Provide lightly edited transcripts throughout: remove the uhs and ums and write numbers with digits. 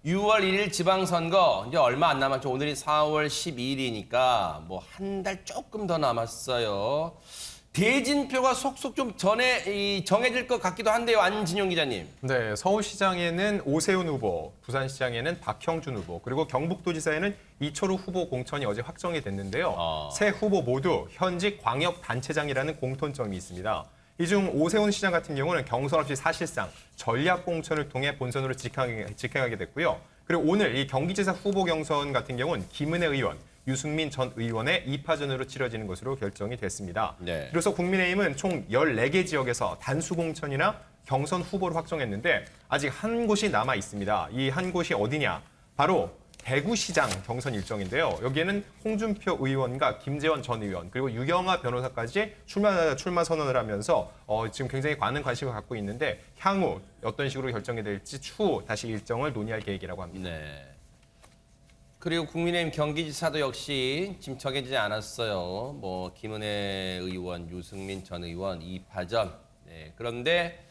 6월 1일 지방선거 이제 얼마 안 남았죠. 오늘이 4월 12일이니까 뭐 한 달 조금 더 남았어요. 대진표가 속속 좀 정해질 것 같기도 한데요. 안진용 기자님. 네, 서울시장에는 오세훈 후보, 부산시장에는 박형준 후보, 그리고 경북도지사에는 이철우 후보 공천이 어제 확정이 됐는데요. 세 후보 모두 현직 광역단체장이라는 공통점이 있습니다. 이 중 오세훈 시장 같은 경우는 경선 없이 사실상 전략 공천을 통해 본선으로 직행하게 됐고요. 그리고 오늘 이 경기지사 후보 경선 같은 경우는 김은혜 의원, 유승민 전 의원의 2파전으로 치러지는 것으로 결정이 됐습니다. 네. 그래서 국민의힘은 총 14개 지역에서 단수 공천이나 경선 후보를 확정했는데 아직 한 곳이 남아 있습니다. 이 한 곳이 어디냐? 바로 대구시장 경선 일정인데요. 여기에는 홍준표 의원과 김재원 전 의원 그리고 유경아 변호사까지 출마 선언을 하면서 지금 굉장히 많은 관심을 갖고 있는데 향후 어떤 식으로 결정이 될지 추후 다시 일정을 논의할 계획이라고 합니다. 네. 그리고 국민의힘 경기지사도 역시 지금 정해지지 않았어요. 뭐 김은혜 의원, 유승민 전 의원 2파전. 네. 그런데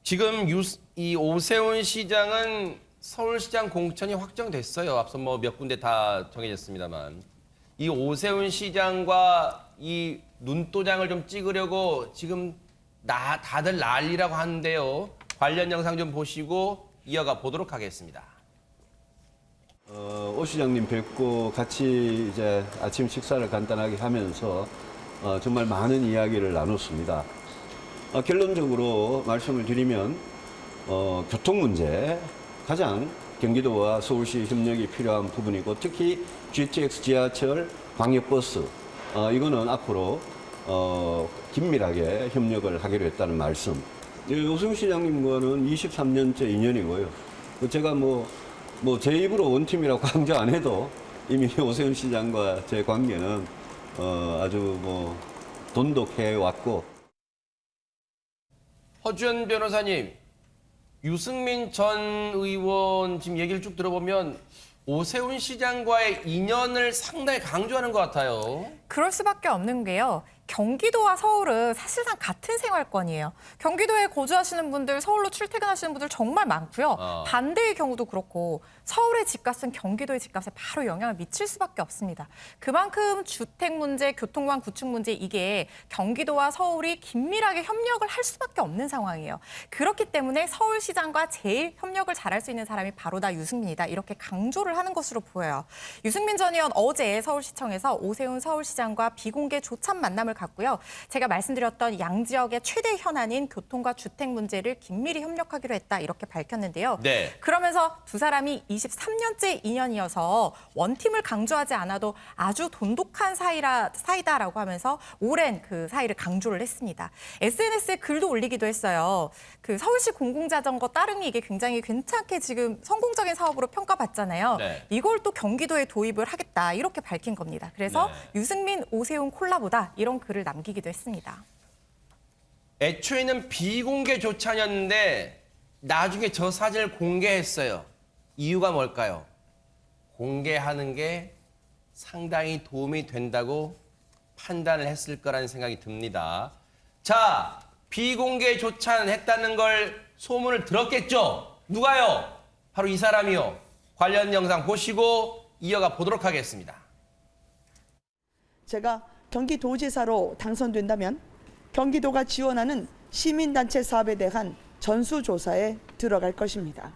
지금 이 오세훈 시장은 서울시장 공천이 확정됐어요. 앞서 뭐 몇 군데 다 정해졌습니다만. 이 오세훈 시장과 이 눈도장을 좀 찍으려고 지금 다들 난리라고 하는데요. 관련 영상 좀 보시고 이어가 보도록 하겠습니다. 오 시장님 뵙고 같이 이제 아침 식사를 간단하게 하면서 정말 많은 이야기를 나눴습니다. 결론적으로 말씀을 드리면 교통 문제 가장 경기도와 서울시 협력이 필요한 부분이고 특히 GTX 지하철 광역버스 이거는 앞으로 긴밀하게 협력을 하기로 했다는 말씀. 오세훈 시장님과는 23년째 인연이고요. 제가 제 입으로 원팀이라고 강조 안 해도 이미 오세훈 시장과 제 관계는 아주 돈독해 왔고. 허주연 변호사님, 유승민 전 의원 지금 얘기를 쭉 들어보면 오세훈 시장과의 인연을 상당히 강조하는 것 같아요. 그럴 수밖에 없는 게요. 경기도와 서울은 사실상 같은 생활권이에요. 경기도에 거주하시는 분들, 서울로 출퇴근하시는 분들 정말 많고요. 반대의 경우도 그렇고 서울의 집값은 경기도의 집값에 바로 영향을 미칠 수밖에 없습니다. 그만큼 주택 문제, 교통망 구축 문제 이게 경기도와 서울이 긴밀하게 협력을 할 수밖에 없는 상황이에요. 그렇기 때문에 서울시장과 제일 협력을 잘할 수 있는 사람이 바로 다 유승민이다. 이렇게 강조를 하는 것으로 보여요. 유승민 전 의원 어제 서울시청에서 오세훈 서울시장과 비공개 조찬 만남을 갔고요. 제가 말씀드렸던 양지역의 최대 현안인 교통과 주택 문제를 긴밀히 협력하기로 했다 이렇게 밝혔는데요. 네. 그러면서 두 사람이 23년째 인연이어서 원팀을 강조하지 않아도 아주 돈독한 사이다라고 하면서 오랜 그 사이를 강조를 했습니다. SNS에 글도 올리기도 했어요. 그 서울시 공공자전거 따릉이 이게 굉장히 괜찮게 지금 성공적인 사업으로 평가받잖아요. 네. 이걸 또 경기도에 도입을 하겠다 이렇게 밝힌 겁니다. 그래서 네. 유승민, 오세훈 콜라보다 이런 글을 남기기도 했습니다. 애초에는 비공개 조찬이었는데 나중에 저 사진을 공개했어요. 이유가 뭘까요? 공개하는 게 상당히 도움이 된다고 판단을 했을 거라는 생각이 듭니다. 자, 비공개 조찬했다는 걸 소문을 들었겠죠? 누가요? 바로 이 사람이요. 관련 영상 보시고 이어가 보도록 하겠습니다. 제가 경기도지사로 당선된다면 경기도가 지원하는 시민단체 사업에 대한 전수조사에 들어갈 것입니다.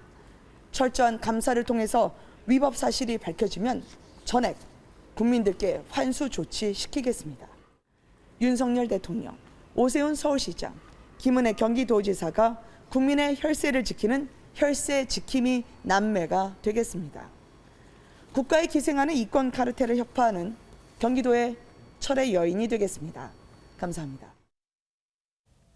철저한 감사를 통해서 위법 사실이 밝혀지면 전액 국민들께 환수 조치시키겠습니다. 윤석열 대통령, 오세훈 서울시장, 김은혜 경기도지사가 국민의 혈세를 지키는 혈세 지킴이 남매가 되겠습니다. 국가에 기생하는 이권 카르텔을 혁파하는 경기도의 철의 여인이 되겠습니다. 감사합니다.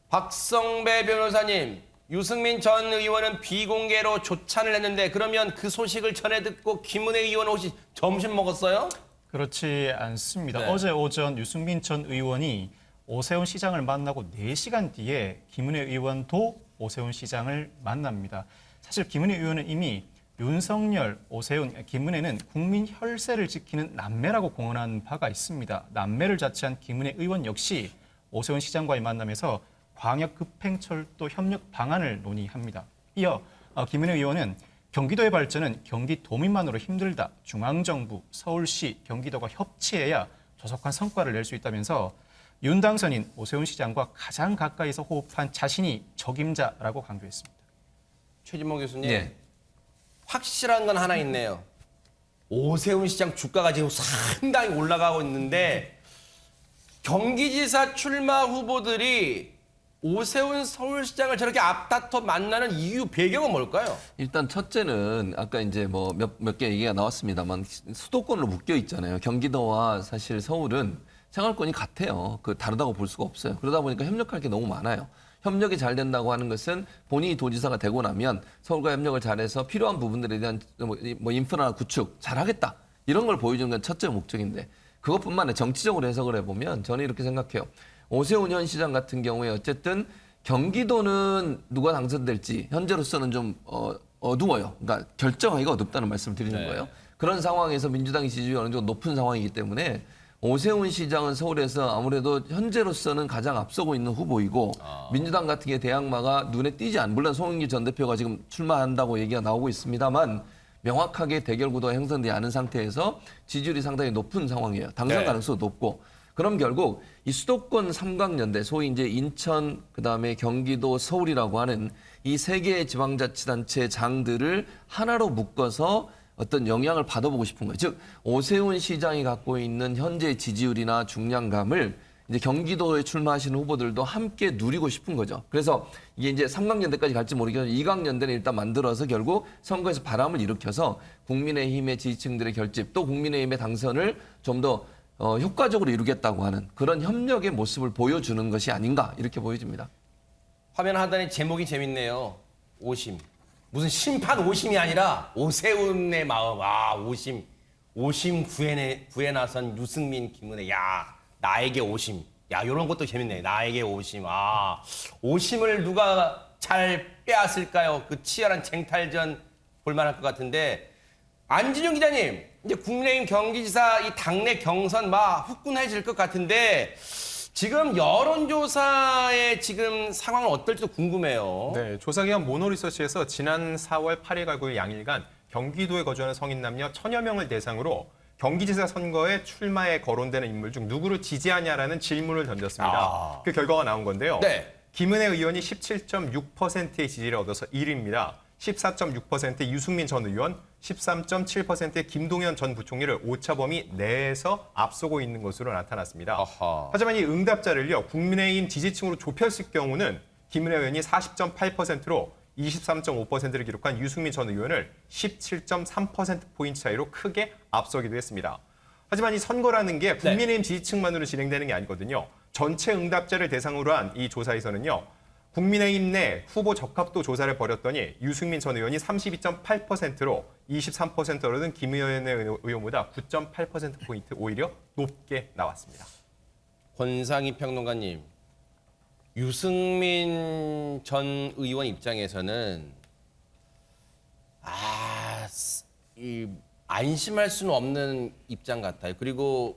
박성배 변호사님, 유승민 전 의원은 비공개로 조찬을 했는데 그러면 그 소식을 전해 듣고 김은혜 의원 혹시 점심 먹었어요? 그렇지 않습니다. 네. 어제 오전 유승민 전 의원이 오세훈 시장을 만나고 4시간 뒤에 김은혜 의원도 오세훈 시장을 만납니다. 사실 김은혜 의원은 이미 윤석열, 오세훈, 김은혜는 국민 혈세를 지키는 남매라고 공언한 바가 있습니다. 남매를 자처한 김은혜 의원 역시 오세훈 시장과의 만남에서 광역 급행철도 협력 방안을 논의합니다. 이어 김은혜 의원은 경기도의 발전은 경기도민만으로 힘들다. 중앙정부, 서울시, 경기도가 협치해야 조속한 성과를 낼 수 있다면서 윤 당선인 오세훈 시장과 가장 가까이서 호흡한 자신이 적임자라고 강조했습니다. 최진봉 교수님, 네. 확실한 건 하나 있네요. 오세훈 시장 주가가 지금 상당히 올라가고 있는데 경기지사 출마 후보들이 오세훈 서울시장을 저렇게 앞다퉈 만나는 이유 배경은 뭘까요? 일단 첫째는 아까 이제 뭐 몇 개 얘기가 나왔습니다만 수도권으로 묶여 있잖아요. 경기도와 사실 서울은 생활권이 같아요. 그 다르다고 볼 수가 없어요. 그러다 보니까 협력할 게 너무 많아요. 협력이 잘 된다고 하는 것은 본인이 도지사가 되고 나면 서울과 협력을 잘해서 필요한 부분들에 대한 뭐 인프라 구축 잘하겠다. 이런 걸 보여주는 건 첫째 목적인데 그것뿐만 아니라 정치적으로 해석을 해보면 저는 이렇게 생각해요. 오세훈 현 시장 같은 경우에 어쨌든 경기도는 누가 당선될지 현재로서는 좀 어두워요. 그러니까 결정하기가 어렵다는 말씀을 드리는 네. 거예요. 그런 상황에서 민주당의 지지율이 어느 정도 높은 상황이기 때문에 오세훈 시장은 서울에서 아무래도 현재로서는 가장 앞서고 있는 후보이고 민주당 같은 게 대항마가 눈에 띄지 않는 물론 송영길 전 대표가 지금 출마한다고 얘기가 나오고 있습니다만 명확하게 대결 구도가 형성되지 않은 상태에서 지지율이 상당히 높은 상황이에요. 당선 네. 가능성도 높고 그럼 결국 이 수도권 삼각연대 소위 이제 인천 그다음에 경기도 서울이라고 하는 이 세 개의 지방자치단체 장들을 하나로 묶어서 어떤 영향을 받아보고 싶은 거예요. 즉 오세훈 시장이 갖고 있는 현재 지지율이나 중량감을 이제 경기도에 출마하시는 후보들도 함께 누리고 싶은 거죠. 그래서 이게 이제 삼각연대까지 갈지 모르겠지만 이각연대는 일단 만들어서 결국 선거에서 바람을 일으켜서 국민의힘의 지지층들의 결집 또 국민의힘의 당선을 좀 더 효과적으로 이루겠다고 하는 그런 협력의 모습을 보여주는 것이 아닌가 이렇게 보여집니다. 화면 하단에 제목이 재밌네요. 오심. 무슨 심판 오심이 아니라 오세훈의 마음. 아, 오심. 오심 구해 나선 유승민, 김은혜. 야, 나에게 오심. 야, 이런 것도 재밌네. 나에게 오심. 아, 오심을 누가 잘 빼앗을까요? 그 치열한 쟁탈전 볼만할 것 같은데. 안진용 기자님, 이제 국민의힘 경기지사 이 당내 경선 막 후끈해질 것 같은데 지금 여론조사의 지금 상황은 어떨지도 궁금해요. 네, 조사기관 모노리서치에서 지난 4월 8일과 9일 양일간 경기도에 거주하는 성인 남녀 1000여 명을 대상으로 경기지사 선거에 출마에 거론되는 인물 중 누구를 지지하냐라는 질문을 던졌습니다. 그 결과가 나온 건데요. 네. 김은혜 의원이 17.6%의 지지를 얻어서 1위입니다. 14.6%의 유승민 전 의원, 13.7%의 김동연 전 부총리를 오차 범위 내에서 앞서고 있는 것으로 나타났습니다. 아하. 하지만 이 응답자를요, 국민의힘 지지층으로 좁혔을 경우는 김은혜 의원이 40.8%로 23.5%를 기록한 유승민 전 의원을 17.3%포인트 차이로 크게 앞서기도 했습니다. 하지만 이 선거라는 게 국민의힘 지지층만으로 진행되는 게 아니거든요. 전체 응답자를 대상으로 한 이 조사에서는요. 국민의힘 내 후보 적합도 조사를 벌였더니 유승민 전 의원이 32.8%로 23% 얻은 김의원 의원보다 9.8%포인트 오히려 높게 나왔습니다. 권상희 평론가님, 유승민 전 의원 입장에서는 안심할 수는 없는 입장 같아요. 그리고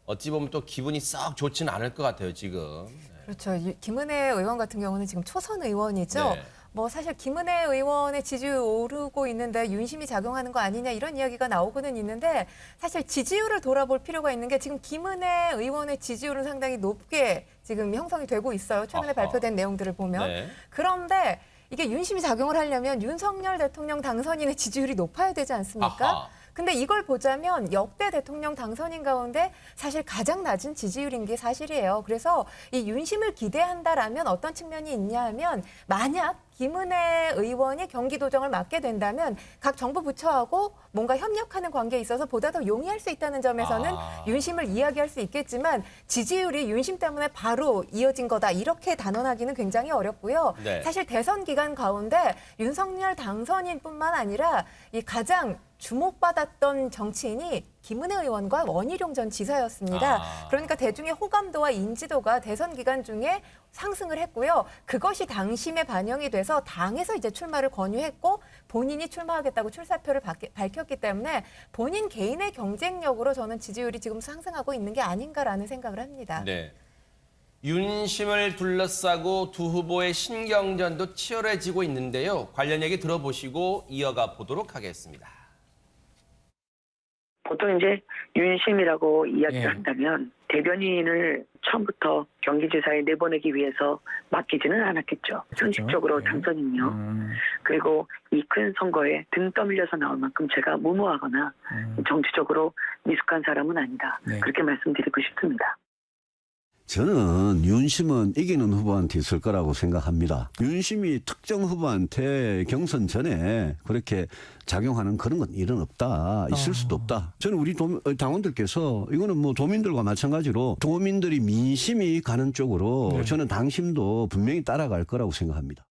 어찌 보면 또 기분이 썩 좋지는 않을 것 같아요, 지금. 그렇죠. 김은혜 의원 같은 경우는 지금 초선 의원이죠. 네. 뭐 사실 김은혜 의원의 지지율 오르고 있는데 윤심이 작용하는 거 아니냐 이런 이야기가 나오고는 있는데 사실 지지율을 돌아볼 필요가 있는 게 지금 김은혜 의원의 지지율은 상당히 높게 지금 형성이 되고 있어요. 최근에 아하. 발표된 내용들을 보면. 네. 그런데 이게 윤심이 작용을 하려면 윤석열 대통령 당선인의 지지율이 높아야 되지 않습니까? 아하. 근데 이걸 보자면 역대 대통령 당선인 가운데 사실 가장 낮은 지지율인 게 사실이에요. 그래서 이 윤심을 기대한다라면 어떤 측면이 있냐 하면 만약 김은혜 의원이 경기도정을 맡게 된다면 각 정부 부처하고 뭔가 협력하는 관계에 있어서 보다 더 용이할 수 있다는 점에서는 윤심을 이야기할 수 있겠지만 지지율이 윤심 때문에 바로 이어진 거다 이렇게 단언하기는 굉장히 어렵고요. 네. 사실 대선 기간 가운데 윤석열 당선인뿐만 아니라 이 가장 주목받았던 정치인이 김은혜 의원과 원희룡 전 지사였습니다. 그러니까 대중의 호감도와 인지도가 대선 기간 중에 상승을 했고요. 그것이 당심에 반영이 돼서 당에서 이제 출마를 권유했고 본인이 출마하겠다고 출사표를 밝혔기 때문에 본인 개인의 경쟁력으로 저는 지지율이 지금 상승하고 있는 게 아닌가라는 생각을 합니다. 네. 윤심을 둘러싸고 두 후보의 신경전도 치열해지고 있는데요. 관련 얘기 들어보시고 이어가 보도록 하겠습니다. 보통 이제 윤심이라고 이야기를 예. 한다면 대변인을 처음부터 경기지사에 내보내기 위해서 맡기지는 않았겠죠. 현실적으로 당선인요. 그리고 이 큰 선거에 등 떠밀려서 나올 만큼 제가 무모하거나 정치적으로 미숙한 사람은 아니다. 네. 그렇게 말씀드리고 싶습니다. 저는 윤심은 이기는 후보한테 있을 거라고 생각합니다. 윤심이 특정 후보한테 경선 전에 그렇게 작용하는 그런 건 일은 없다. 있을 수도 없다. 저는 우리 당원들께서 이거는 뭐 도민들과 마찬가지로 도민들이 민심이 가는 쪽으로 저는 당심도 분명히 따라갈 거라고 생각합니다.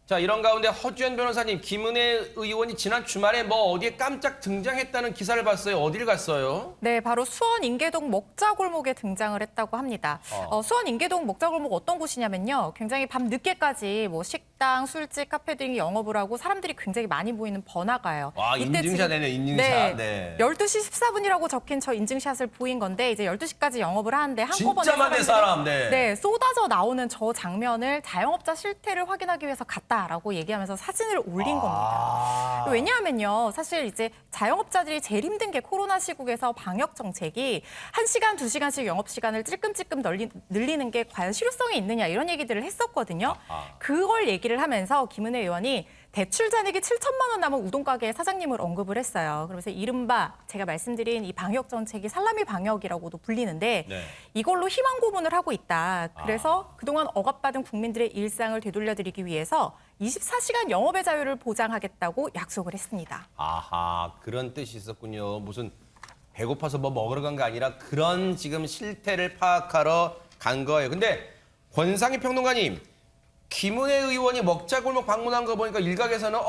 자, 이런 가운데 허주연 변호사님, 김은혜 의원이 지난 주말에 뭐 어디에 깜짝 등장했다는 기사를 봤어요. 어딜 갔어요? 네, 바로 수원 인계동 먹자골목에 등장을 했다고 합니다. 수원 인계동 먹자골목 어떤 곳이냐면요. 굉장히 밤 늦게까지 뭐 식당, 술집, 카페 등이 영업을 하고 사람들이 굉장히 많이 모이는 번화가예요. 와, 인증샷 내네, 인증샷. 네. 12시 14분이라고 적힌 저 인증샷을 보인 건데 이제 12시까지 영업을 하는데 한꺼번에 진짜 많네, 사람. 네, 쏟아져 나오는 저 장면을 자영업자 실태를 확인하기 위해서 갔다라고 얘기하면서 사진을 올린 겁니다. 왜냐하면요, 사실 이제 자영업자들이 제일 힘든 게 코로나 시국에서 방역 정책이 1시간, 2시간씩 영업 시간을 찔끔찔끔 늘리는 게 과연 실효성이 있느냐 이런 얘기들을 했었거든요. 그걸 얘기를 하면서 김은혜 의원이 대출 잔액이 7천만 원 남은 우동 가게 사장님을 언급을 했어요. 그러면서 이른바 제가 말씀드린 이 방역 정책이 살라미 방역이라고도 불리는데 네. 이걸로 희망 고문을 하고 있다. 그래서 그동안 억압받은 국민들의 일상을 되돌려드리기 위해서 24시간 영업의 자유를 보장하겠다고 약속을 했습니다. 아하, 그런 뜻이 있었군요. 무슨 배고파서 뭐 먹으러 간 게 아니라 그런 지금 실태를 파악하러 간 거예요. 근데 권상희 평론가님, 김은혜 의원이 먹자골목 방문한 거 보니까 일각에서는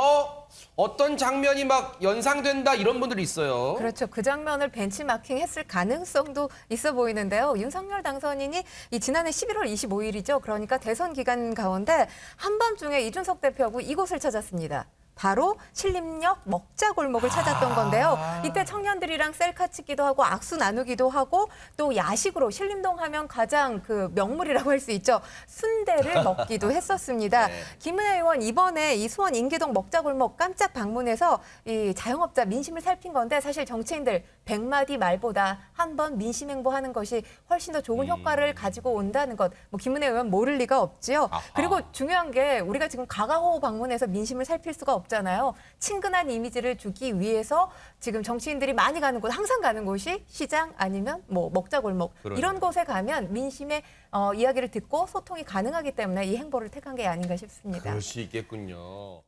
어떤 장면이 막 연상된다 이런 분들이 있어요. 그렇죠. 그 장면을 벤치마킹 했을 가능성도 있어 보이는데요. 윤석열 당선인이 이 지난해 11월 25일이죠. 그러니까 대선 기간 가운데 한밤중에 이준석 대표하고 이곳을 찾았습니다. 바로 신림역 먹자골목을 찾았던 건데요. 이때 청년들이랑 셀카 찍기도 하고 악수 나누기도 하고 또 야식으로 신림동 하면 가장 그 명물이라고 할 수 있죠. 순대를 먹기도 했었습니다. 네. 김은혜 의원 이번에 이 수원 인계동 먹자골목 깜짝 방문해서 이 자영업자 민심을 살핀 건데 사실 정치인들 100마디 말보다 한번 민심 행보하는 것이 훨씬 더 좋은 효과를 가지고 온다는 것. 뭐 김은혜 의원 모를 리가 없지요. 아하. 그리고 중요한 게 우리가 지금 가가호 방문해서 민심을 살필 수가 없잖아요. 친근한 이미지를 주기 위해서 지금 정치인들이 많이 가는 곳, 항상 가는 곳이 시장 아니면 뭐 먹자골목 그러네요. 이런 곳에 가면 민심의 이야기를 듣고 소통이 가능하기 때문에 이 행보를 택한 게 아닌가 싶습니다. 그럴 수 있겠군요.